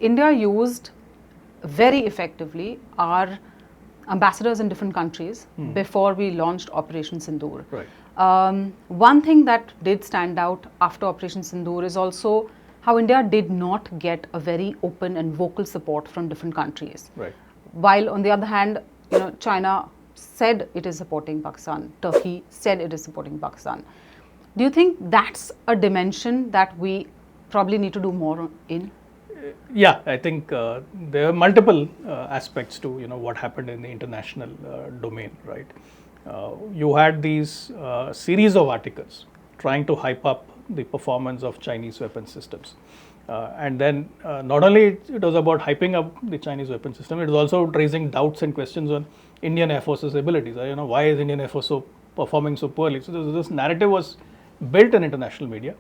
India used very effectively our ambassadors in different countries before we launched Operation Sindoor. Right. One thing that did stand out after Operation Sindoor is also how India did not get a very open and vocal support from different countries. Right. While on the other hand, China said it is supporting Pakistan, Turkey said it is supporting Pakistan. Do you think that's a dimension that we probably need to do more in? Yeah, I think there are multiple aspects to what happened in the international domain, right? You had these series of articles trying to hype up the performance of Chinese weapon systems, and then not only it was about hyping up the Chinese weapon system, it was also raising doubts and questions on Indian Air Force's abilities. Why is Indian Air Force performing so poorly? So this narrative was built in international media.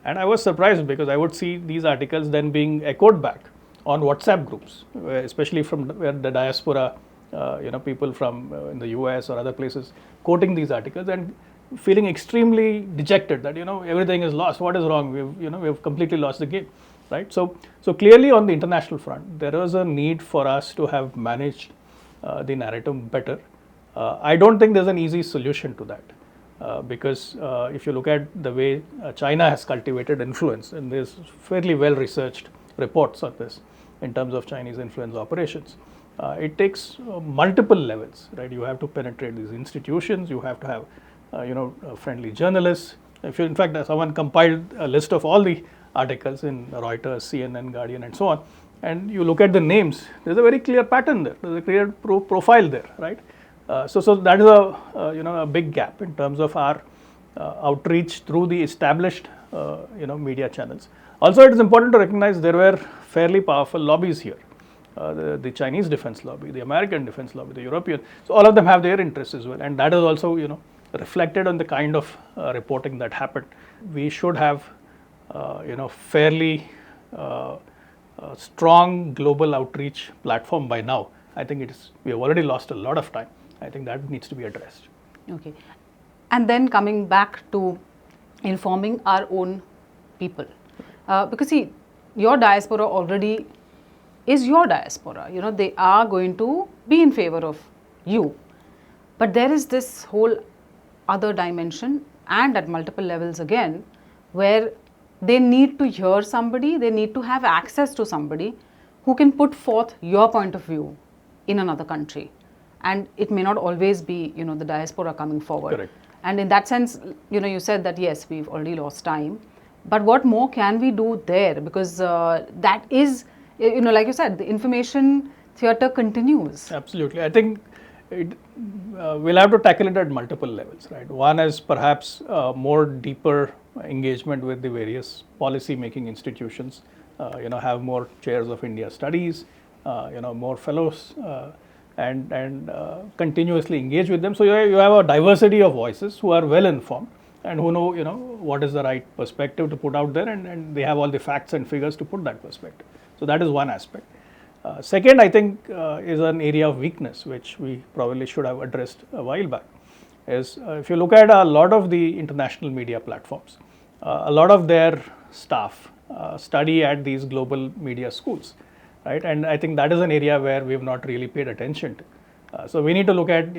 And I was surprised because I would see these articles then being echoed back on WhatsApp groups, especially from where the diaspora, people from in the US or other places quoting these articles and feeling extremely dejected that everything is lost. What is wrong? We've completely lost the game, right? So clearly on the international front, there was a need for us to have managed the narrative better. I don't think there's an easy solution to that. Because if you look at the way China has cultivated influence, and there's fairly well researched reports on this in terms of Chinese influence operations, it takes multiple levels, right? You have to penetrate these institutions, you have to have friendly journalists. In fact, someone compiled a list of all the articles in Reuters, CNN, Guardian, and so on, and you look at the names, there's a very clear pattern there, there's a clear profile there, right? So that is a big gap in terms of our outreach through the established media channels. Also, it is important to recognize there were fairly powerful lobbies here. The Chinese defense lobby, the American defense lobby, the European. So all of them have their interests as well, and that is also reflected on the kind of reporting that happened. We should have fairly strong global outreach platform by now. I think we have already lost a lot of time. I think that needs to be addressed. Okay. And then coming back to informing our own people. Because see, your diaspora already is your diaspora. They are going to be in favor of you. But there is this whole other dimension, and at multiple levels again, where they need to hear somebody, they need to have access to somebody who can put forth your point of view in another country. And it may not always be, the diaspora coming forward. Correct. And in that sense, you said that yes, we've already lost time. But what more can we do there? Because that is, like you said, the information theatre continues. Absolutely. I think we'll have to tackle it at multiple levels, right? One is perhaps more deeper engagement with the various policy making institutions, have more chairs of India studies, more fellows, and continuously engage with them. So you have a diversity of voices who are well informed and who know what is the right perspective to put out there, and they have all the facts and figures to put that perspective. So that is one aspect. Second, I think is an area of weakness which we probably should have addressed a while back. Is if you look at a lot of the international media platforms, a lot of their staff study at these global media schools. Right? And I think that is an area where we have not really paid attention to. So we need to look at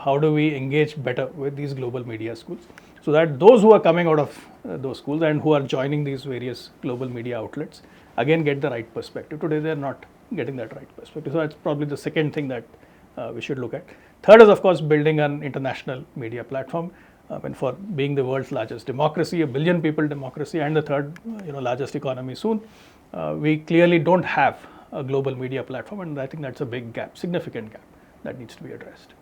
how do we engage better with these global media schools, so that those who are coming out of those schools and who are joining these various global media outlets again get the right perspective. Today they are not getting that right perspective. So that's probably the second thing that we should look at. Third is of course building an international media platform. And for being the world's largest democracy, a billion people democracy, and the third largest economy soon, we clearly don't have a global media platform, and I think that's a big gap, significant gap that needs to be addressed.